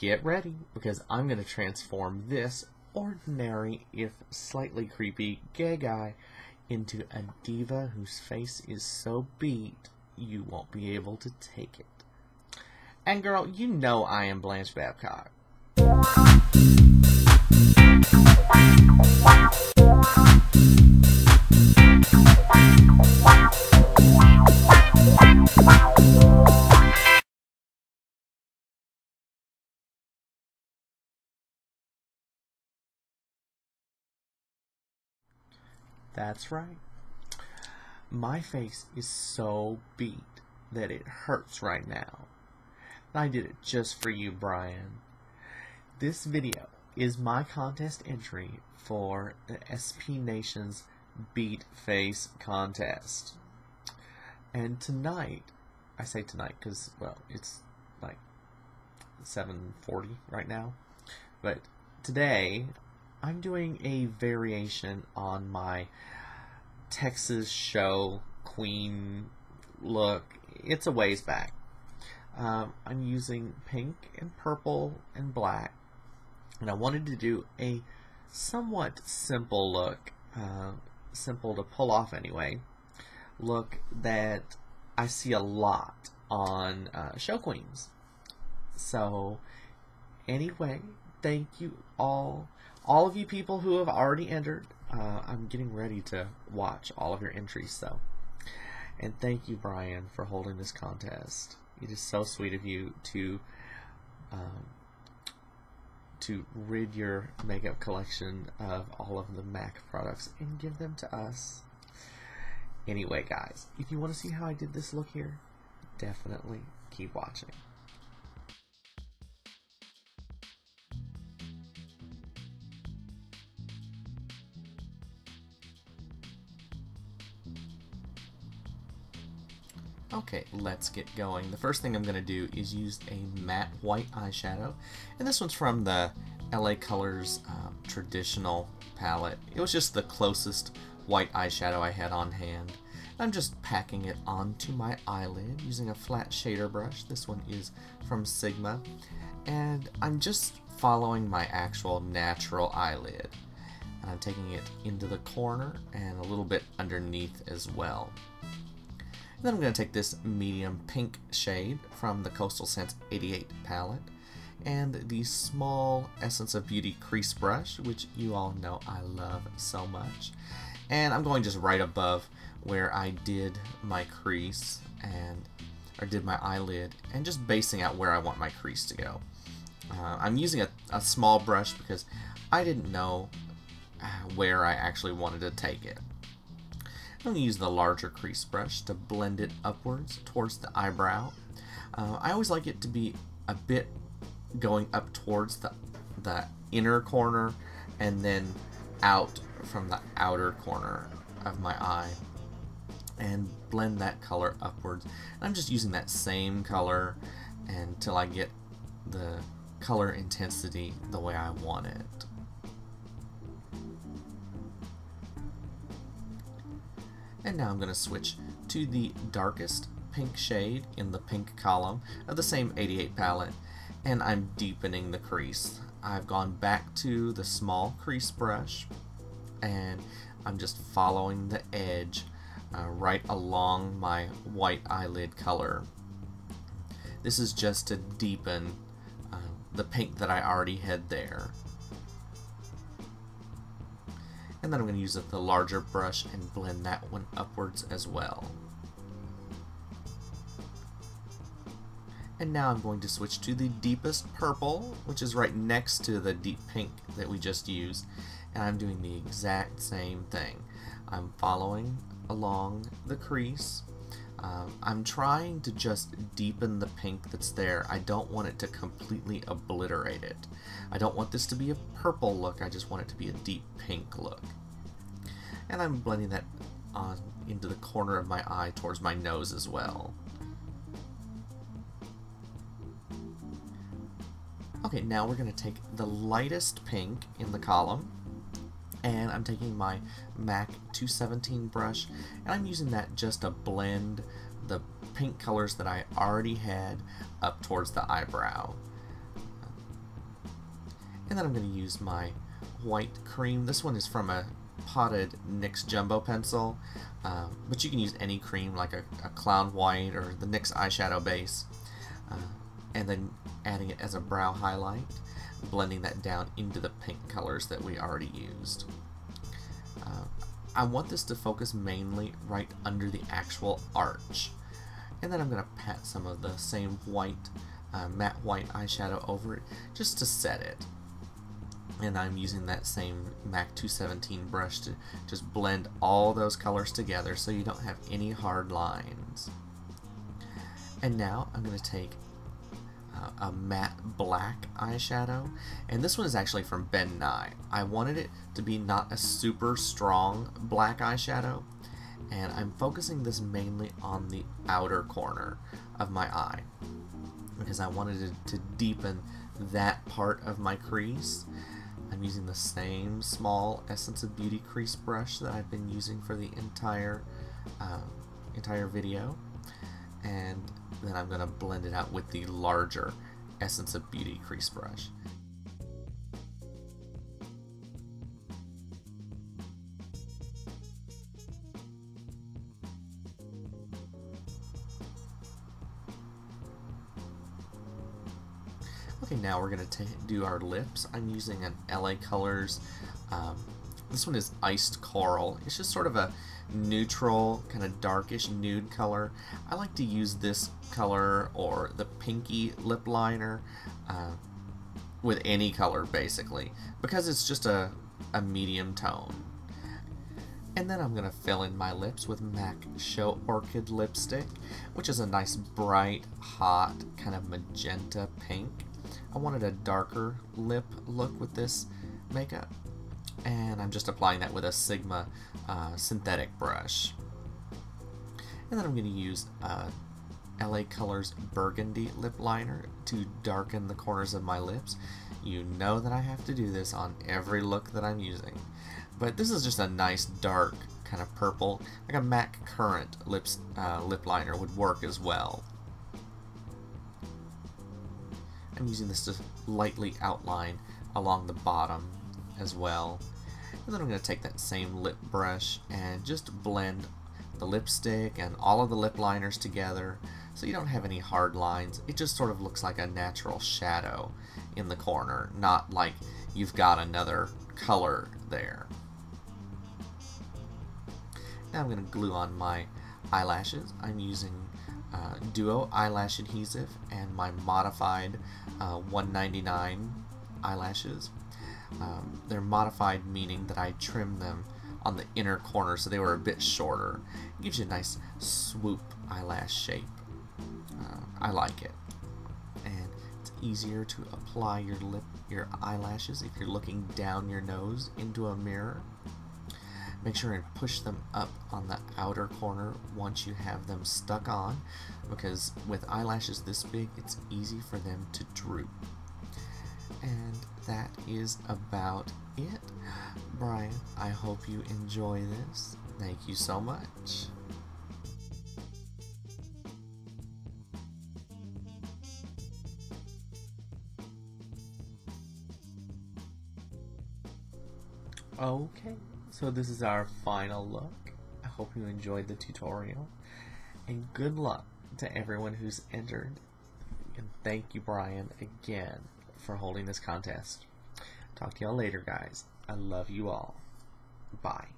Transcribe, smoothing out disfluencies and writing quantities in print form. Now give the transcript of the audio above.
get ready, because I'm going to transform this ordinary, if slightly creepy, gay guy into a diva whose face is so beat you won't be able to take it. And girl, you know I am Blanche Babcock. That's right. My face is so beat that it hurts right now. And I did it just for you, Brian. This video is my contest entry for the TheSPNation's Beat Face Contest. And tonight, I say tonight because, well, it's like 7:40 right now. But today, I'm doing a variation on my Texas show queen look. It's a ways back. I'm using pink and purple and black, and I wanted to do a somewhat simple look, simple to pull off anyway, look that I see a lot on show queens. So anyway, thank you all of you people who have already entered. I'm getting ready to watch all of your entries, so. And thank you, Brian, for holding this contest. It is so sweet of you to rid your makeup collection of all of the MAC products and give them to us. Anyway, guys, if you want to see how I did this look here, definitely keep watching. Okay, let's get going. The first thing I'm going to do is use a matte white eyeshadow, and this one's from the LA Colors traditional palette. It was just the closest white eyeshadow I had on hand. I'm just packing it onto my eyelid using a flat shader brush. This one is from Sigma, and I'm just following my actual natural eyelid. And I'm taking it into the corner and a little bit underneath as well. Then I'm going to take this medium pink shade from the Coastal Scents 88 palette and the small Essence of Beauty crease brush, which you all know I love so much. And I'm going just right above where I did my crease or did my eyelid, and just basing out where I want my crease to go. I'm using a small brush because I didn't know where I actually wanted to take it. I'm going to use the larger crease brush to blend it upwards towards the eyebrow. I always like it to be a bit going up towards the inner corner and then out from the outer corner of my eye, and blend that color upwards. And I'm just using that same color until I get the color intensity the way I want it. And now I'm going to switch to the darkest pink shade in the pink column of the same 88 palette, and I'm deepening the crease. I've gone back to the small crease brush, and I'm just following the edge right along my white eyelid color. This is just to deepen the pink that I already had there. And then I'm going to use the larger brush and blend that one upwards as well. And now I'm going to switch to the deepest purple, which is right next to the deep pink that we just used. And I'm doing the exact same thing. I'm following along the crease. I'm trying to just deepen the pink that's there. I don't want it to completely obliterate it. I don't want this to be a purple look, I just want it to be a deep pink look. And I'm blending that on into the corner of my eye towards my nose as well. Okay, now we're going to take the lightest pink in the column, and I'm taking my MAC 217 brush, and I'm using that just to blend the pink colors that I already had up towards the eyebrow. And then I'm going to use my white cream. This one is from a potted NYX Jumbo pencil, but you can use any cream like a Clown White or the NYX eyeshadow base, and then adding it as a brow highlight, blending that down into the pink colors that we already used. I want this to focus mainly right under the actual arch, and then I'm going to pat some of the same white, matte white eyeshadow over it just to set it. And I'm using that same MAC 217 brush to just blend all those colors together so you don't have any hard lines. And now I'm going to take a matte black eyeshadow, and this one is actually from Ben Nye. I wanted it to be not a super strong black eyeshadow, and I'm focusing this mainly on the outer corner of my eye because I wanted it to deepen that part of my crease. I'm using the same small Essence of Beauty crease brush that I've been using for the entire video, and then I'm going to blend it out with the larger Essence of Beauty crease brush. Okay, now we're going to do our lips. I'm using an LA Colors. This one is Iced Coral. It's just sort of a neutral, kind of darkish nude color. I like to use this color or the pinky lip liner with any color basically, because it's just a medium tone. And then I'm going to fill in my lips with MAC Show Orchid lipstick, which is a nice bright, hot, kind of magenta pink. I wanted a darker lip look with this makeup, and I'm just applying that with a Sigma synthetic brush. And then I'm going to use LA Colors Burgundy lip liner to darken the corners of my lips. You know that I have to do this on every look that I'm using, but this is just a nice dark kind of purple, like a MAC Current lip liner would work as well. I'm using this to lightly outline along the bottom as well. And then I'm going to take that same lip brush and just blend the lipstick and all of the lip liners together so you don't have any hard lines. It just sort of looks like a natural shadow in the corner, not like you've got another color there. Now I'm going to glue on my eyelashes. I'm using Duo Eyelash Adhesive and my modified 199 eyelashes. They're modified, meaning that I trimmed them on the inner corner so they were a bit shorter. It gives you a nice swoop eyelash shape. I like it. And it's easier to apply your eyelashes if you're looking down your nose into a mirror. Make sure and push them up on the outer corner once you have them stuck on, because with eyelashes this big, it's easy for them to droop. And that is about it. Brian, I hope you enjoy this. Thank you so much. Okay, so this is our final look. I hope you enjoyed the tutorial, and good luck to everyone who's entered. And thank you, Brian, again for holding this contest. Talk to y'all later, guys. I love you all. Bye.